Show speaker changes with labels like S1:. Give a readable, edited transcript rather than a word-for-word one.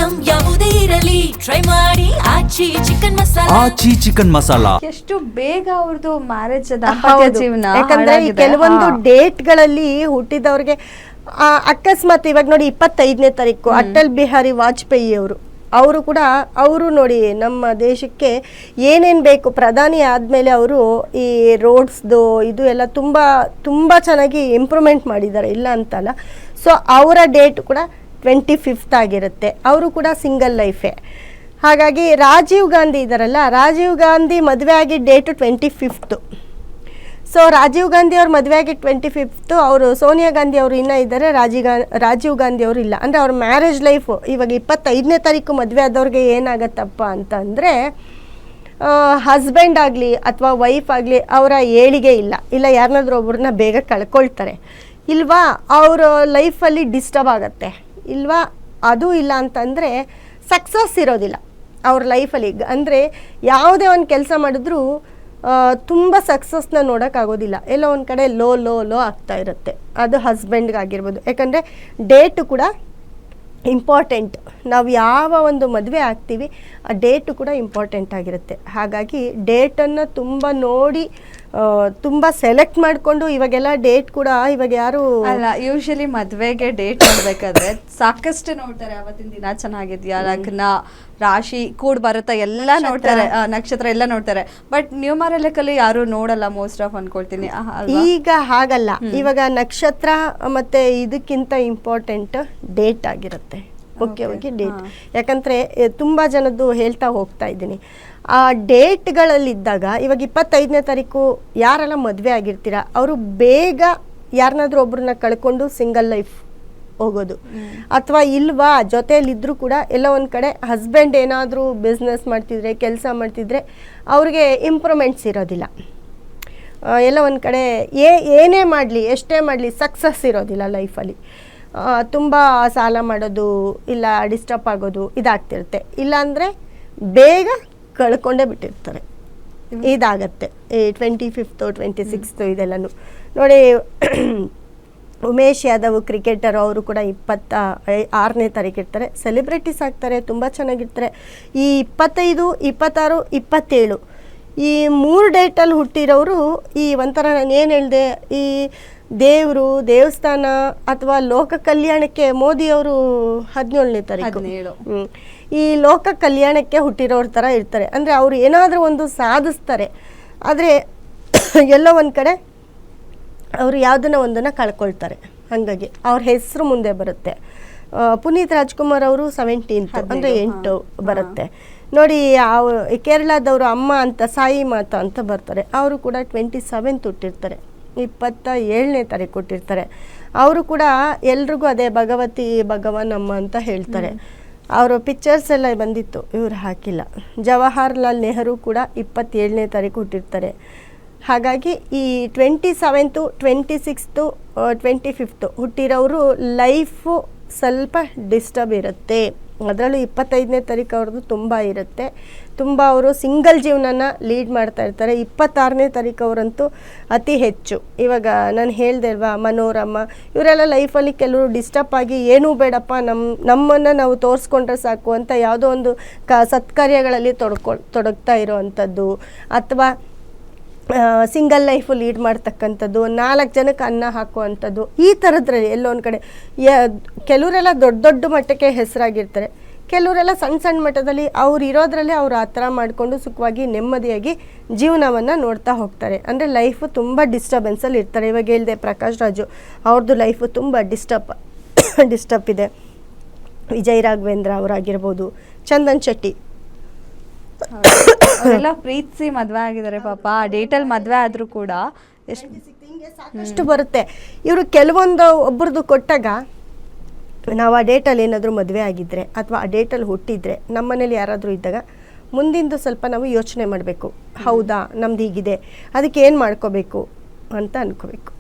S1: Item ಯಾವುದೇ ಇರಲಿ try ಮಾಡಿ ಆಚಿ ಚಿಕನ್ ಮಸಾಲಾ.
S2: ಎಷ್ಟು ಬೇಗ ಅವ್ರದ್ದು ಮ್ಯಾರೇಜ್ ದಾಂಪತ್ಯ ಜೀವನ.
S3: ಯಾಕಂದ್ರೆ ಕೆಲವೊಂದು ಡೇಟ್ ಗಳಲ್ಲಿ ಹುಟ್ಟಿದವ್ರಿಗೆ ಅಕಸ್ಮಾತ್ ಇವಾಗ ನೋಡಿ 25ನೇ ತಾರೀಕು ಅಟಲ್ ಬಿಹಾರಿ ವಾಜಪೇಯಿ ಅವರು ಕೂಡ ನೋಡಿ ನಮ್ಮ ದೇಶಕ್ಕೆ ಏನೇನು ಬೇಕು ಪ್ರಧಾನಿ ಆದಮೇಲೆ ಅವರು ಈ ರೋಡ್ಸ್ದು ಇದು ಎಲ್ಲ ತುಂಬ ಚೆನ್ನಾಗಿ ಇಂಪ್ರೂವ್ಮೆಂಟ್ ಮಾಡಿದ್ದಾರೆ, ಇಲ್ಲ ಅಂತಲ್ಲ. ಸೊ ಅವರ ಡೇಟ್ ಕೂಡ 25th ಆಗಿರುತ್ತೆ. ಅವರು ಕೂಡ ಸಿಂಗಲ್ ಲೈಫೇ. ಹಾಗಾಗಿ ರಾಜೀವ್ ಗಾಂಧಿ ಇದ್ದಾರಲ್ಲ, ರಾಜೀವ್ ಗಾಂಧಿ ಮದುವೆ ಆಗಿ date 25th. So Rajiv Gandhi ಅವ್ರ ಮದುವೆ ಆಗಿ 25th. ಅವರು ಸೋನಿಯಾ ಗಾಂಧಿ ಅವರು ಇನ್ನೂ ಇದ್ದಾರೆ, ರಾಜೀವ್ ಗಾಂಧಿ ಅವರು ಇಲ್ಲ. ಅಂದರೆ ಅವ್ರ ಮ್ಯಾರೇಜ್ ಲೈಫು ಇವಾಗ 25ನೇ ತಾರೀಕು ಮದುವೆ ಆದವ್ರಿಗೆ ಏನಾಗತ್ತಪ್ಪ ಅಂತಂದರೆ ಹಸ್ಬೆಂಡ್ ಆಗಲಿ ಅಥವಾ ವೈಫ್ ಆಗಲಿ ಅವರ ಏಳಿಗೆ ಇಲ್ಲ ಯಾರನ್ನಾದ್ರೂ ಒಬ್ಬರನ್ನ ಬೇಗ ಕಳ್ಕೊಳ್ತಾರೆ, ಇಲ್ವಾ ಅವ್ರ ಲೈಫಲ್ಲಿ ಡಿಸ್ಟರ್ಬ್ ಆಗುತ್ತೆ, ಇಲ್ವಾ ಅದು ಇಲ್ಲ ಅಂತಂದರೆ ಸಕ್ಸಸ್ ಇರೋದಿಲ್ಲ ಅವ್ರ ಲೈಫಲ್ಲಿ. ಅಂದರೆ ಯಾವುದೇ ಒಂದು ಕೆಲಸ ಮಾಡಿದ್ರೂ ತುಂಬ ಸಕ್ಸಸ್ನ ನೋಡೋಕ್ಕಾಗೋದಿಲ್ಲ, ಎಲ್ಲೋ ಒಂದು ಕಡೆ ಲೋ ಆಗ್ತಾ ಇರುತ್ತೆ. ಅದು ಹಸ್ಬೆಂಡ್ಗಾಗಿರ್ಬೋದು. ಯಾಕಂದರೆ ಡೇಟು ಕೂಡ ಇಂಪಾರ್ಟೆಂಟ್. ನಾವು ಯಾವ ಒಂದು ಮದುವೆ ಆಗ್ತೀವಿ ಆ ಡೇಟು ಕೂಡ ಇಂಪಾರ್ಟೆಂಟ್ ಆಗಿರುತ್ತೆ. ಹಾಗಾಗಿ ಡೇಟನ್ನು ತುಂಬ ನೋಡಿ ತುಂಬ ಸೆಲೆಕ್ಟ್ ಮಾಡಿಕೊಂಡು ಇವಾಗೆಲ್ಲ ಡೇಟ್ ಕೂಡ ಇವಾಗ ಯಾರು
S2: ಅಲ್ಲ, ಯೂಶಲಿ ಮದುವೆಗೆ ಡೇಟ್ ನೋಡ್ಬೇಕಾದ್ರೆ ಸಾಕಷ್ಟು ನೋಡ್ತಾರೆ. ಅವತ್ತಿನ ದಿನ ಚೆನ್ನಾಗಿದ್ಯಾ, ಲಗ್ನ, ರಾಶಿ ಕೂಡ್ ಬರುತ್ತಾ ಎಲ್ಲ ನೋಡ್ತಾರೆ, ನಕ್ಷತ್ರ ಎಲ್ಲ ನೋಡ್ತಾರೆ. ಬಟ್ ನ್ಯೂಮರಾಲಿಕಲಿ ಯಾರು ನೋಡಲ್ಲ ಮೋಸ್ಟ್ ಆಫ್ ಅನ್ಕೊಳ್ತೀನಿ.
S3: ಈಗ ಹಾಗಲ್ಲ, ಇವಾಗ ನಕ್ಷತ್ರ ಮತ್ತೆ ಇದಕ್ಕಿಂತ ಇಂಪಾರ್ಟೆಂಟ್ ಡೇಟ್ ಆಗಿರುತ್ತೆ, ಮುಖ್ಯವಾಗಿ ಡೇಟ್. ಯಾಕಂದರೆ ತುಂಬ ಜನದ್ದು ಹೇಳ್ತಾ ಹೋಗ್ತಾ ಇದ್ದೀನಿ. ಆ ಡೇಟ್ಗಳಲ್ಲಿದ್ದಾಗ ಇವಾಗ 25ನೇ ತಾರೀಕು ಯಾರೆಲ್ಲ ಮದುವೆ ಆಗಿರ್ತೀರ ಅವರು ಬೇಗ ಯಾರನ್ನಾದ್ರೂ ಒಬ್ರನ್ನ ಕಳ್ಕೊಂಡು ಸಿಂಗಲ್ ಲೈಫ್ ಹೋಗೋದು, ಅಥವಾ ಇಲ್ವಾ ಜೊತೆಯಲ್ಲಿದ್ದರೂ ಕೂಡ ಎಲ್ಲ ಒಂದು ಕಡೆ ಹಸ್ಬೆಂಡ್ ಏನಾದರೂ ಬಿಸ್ನೆಸ್ ಮಾಡ್ತಿದ್ರೆ, ಕೆಲಸ ಮಾಡ್ತಿದ್ರೆ ಅವ್ರಿಗೆ ಇಂಪ್ರೂವ್ಮೆಂಟ್ಸ್ ಇರೋದಿಲ್ಲ, ಎಲ್ಲ ಒಂದು ಕಡೆ ಏನೇ ಮಾಡಲಿ ಎಷ್ಟೇ ಮಾಡಲಿ ಸಕ್ಸಸ್ ಇರೋದಿಲ್ಲ ಲೈಫಲ್ಲಿ. ತುಂಬ ಸಾಲ ಮಾಡೋದು, ಇಲ್ಲ ಡಿಸ್ಟರ್ಬ್ ಆಗೋದು ಇದಾಗ್ತಿರುತ್ತೆ. ಇಲ್ಲಾಂದರೆ ಬೇಗ ಕಳ್ಕೊಂಡೇ ಬಿಟ್ಟಿರ್ತಾರೆ. ಇದಾಗತ್ತೆ ಈ 25th 26th ಇದೆಲ್ಲನೂ ನೋಡಿ. ಉಮೇಶ್ ಯಾದವ್ ಕ್ರಿಕೆಟರ್ ಅವರು ಕೂಡ 26ನೇ ತಾರೀಕು ಇರ್ತಾರೆ. ಸೆಲೆಬ್ರಿಟೀಸ್ ಆಗ್ತಾರೆ, ತುಂಬ ಚೆನ್ನಾಗಿರ್ತಾರೆ. ಈ 25, 26, 27 ಈ 3 ಡೇಟಲ್ಲಿ ಹುಟ್ಟಿರೋರು ಈ ಒಂಥರ ನಾನು ಏನು ಹೇಳಿದೆ, ಈ ದೇವರು ದೇವಸ್ಥಾನ ಅಥವಾ ಲೋಕ ಕಲ್ಯಾಣಕ್ಕೆ ಮೋದಿಯವರು 17ನೇ ತಾರೀಕು ಈ ಲೋಕ ಕಲ್ಯಾಣಕ್ಕೆ ಹುಟ್ಟಿರೋರ ಥರ ಇರ್ತಾರೆ. ಅಂದರೆ ಅವರು ಏನಾದರೂ ಒಂದು ಸಾಧಿಸ್ತಾರೆ, ಆದರೆ ಎಲ್ಲೋ ಒಂದು ಕಡೆ ಅವರು ಯಾವುದನ್ನ ಒಂದನ್ನು ಕಳ್ಕೊಳ್ತಾರೆ. ಹಾಗಾಗಿ ಅವ್ರ ಹೆಸರು ಮುಂದೆ ಬರುತ್ತೆ. ಪುನೀತ್ ರಾಜ್ಕುಮಾರ್ ಅವರು 17th ಅಂದರೆ 8 ಬರುತ್ತೆ ನೋಡಿ. ಕೇರಳದವರು ಅಮ್ಮ ಅಂತ ಸಾಯಿ ಮಾತಾ ಅಂತ ಬರ್ತಾರೆ, ಅವರು ಕೂಡ 27th ಹುಟ್ಟಿರ್ತಾರೆ, 27ನೇ ತಾರೀಕು ಕೊಟ್ಟಿರ್ತಾರೆ. ಅವರು ಕೂಡ ಎಲ್ರಿಗೂ ಅದೇ ಭಗವತಿ ಭಗವಾನ್ ಅಮ್ಮ ಅಂತ ಹೇಳ್ತಾರೆ. ಅವರು ಪಿಕ್ಚರ್ಸ್ ಎಲ್ಲ ಬಂದಿತ್ತು, ಇವರು ಹಾಕಿಲ್ಲ. ಜವಾಹರ್ಲಾಲ್ ನೆಹರು ಕೂಡ 27ನೇ ತಾರೀಕು ಹುಟ್ಟಿರ್ತಾರೆ. ಹಾಗಾಗಿ ಈ 27th 26th 25th ಹುಟ್ಟಿರೋರು ಲೈಫು ಸ್ವಲ್ಪ ಡಿಸ್ಟರ್ಬ್ ಇರುತ್ತೆ. ಅದರಲ್ಲೂ 25ನೇ ತಾರೀಕು ಅವ್ರದ್ದು ತುಂಬ ಇರುತ್ತೆ, ತುಂಬ ಅವರು ಸಿಂಗಲ್ ಜೀವನನ ಲೀಡ್ ಮಾಡ್ತಾ ಇರ್ತಾರೆ. 26ನೇ ತಾರೀಕು ಅವರಂತೂ ಅತಿ ಹೆಚ್ಚು. ಇವಾಗ ನಾನು ಹೇಳ್ದೆ ಅಲ್ವಾ, ಮನೋರಮ ಇವರೆಲ್ಲ ಲೈಫಲ್ಲಿ ಕೆಲವರು ಡಿಸ್ಟರ್ಬ್ ಆಗಿ ಏನೂ ಬೇಡಪ್ಪ ನಮ್ಮನ್ನು ನಾವು ತೋರಿಸ್ಕೊಂಡ್ರೆ ಸಾಕು ಅಂತ ಯಾವುದೋ ಒಂದು ಸತ್ಕಾರ್ಯಗಳಲ್ಲಿ ತೊಡಗ್ತಾ ಇರೋ ಅಂಥದ್ದು, ಅಥವಾ ಸಿಂಗಲ್ ಲೈಫು ಲೀಡ್ ಮಾಡ್ತಕ್ಕಂಥದ್ದು, 4 ಜನಕ್ಕೆ ಅನ್ನ ಹಾಕುವಂಥದ್ದು, ಈ ಥರದ್ರಲ್ಲಿ ಎಲ್ಲೋ ಒಂದು ಕಡೆ ಕೆಲವರೆಲ್ಲ ದೊಡ್ಡ ಮಟ್ಟಕ್ಕೆ ಹೆಸರಾಗಿರ್ತಾರೆ, ಕೆಲವರೆಲ್ಲ ಸಣ್ಣ ಮಟ್ಟದಲ್ಲಿ ಅವ್ರು ಇರೋದ್ರಲ್ಲಿ ಅವ್ರು ಆ ಥರ ಮಾಡಿಕೊಂಡು ಸುಖವಾಗಿ ನೆಮ್ಮದಿಯಾಗಿ ಜೀವನವನ್ನು ನೋಡ್ತಾ ಹೋಗ್ತಾರೆ. ಅಂದರೆ ಲೈಫು ತುಂಬ ಡಿಸ್ಟರ್ಬೆನ್ಸಲ್ಲಿ ಇರ್ತಾರೆ. ಇವಾಗ ಹೇಳಿದೆ ಪ್ರಕಾಶ್ ರಾಜು ಅವ್ರದ್ದು ಲೈಫು ತುಂಬ ಡಿಸ್ಟರ್ಬ್ ಇದೆ. ವಿಜಯ್ ರಾಘವೇಂದ್ರ ಅವರಾಗಿರ್ಬೋದು, ಚಂದನ್ ಶೆಟ್ಟಿ
S2: ಅವರೆಲ್ಲ ಪ್ರೀತಿಸಿ ಮದುವೆ ಆಗಿದ್ದಾರೆ ಪಾಪ. ಆ ಡೇಟಲ್ಲಿ ಮದುವೆ ಆದರೂ ಕೂಡ
S3: ಸಾಕಷ್ಟು ಬರುತ್ತೆ. ಇವರು ಕೆಲವೊಂದು ಒಬ್ಬರದು ಕೊಟ್ಟಾಗ ನಾವು ಆ ಡೇಟಲ್ಲಿ ಏನಾದರೂ ಮದುವೆ ಆಗಿದ್ದರೆ ಅಥವಾ ಆ ಡೇಟಲ್ಲಿ ಹುಟ್ಟಿದರೆ ನಮ್ಮನೇಲಿ ಯಾರಾದರೂ ಇದ್ದಾಗ ಮುಂದಿಂದು ಸ್ವಲ್ಪ ನಾವು ಯೋಚನೆ ಮಾಡಬೇಕು. ಹೌದಾ, ನಮ್ದು ಹೀಗಿದೆ, ಅದಕ್ಕೆ ಏನು ಮಾಡ್ಕೋಬೇಕು ಅಂತ ಅನ್ಕೋಬೇಕು.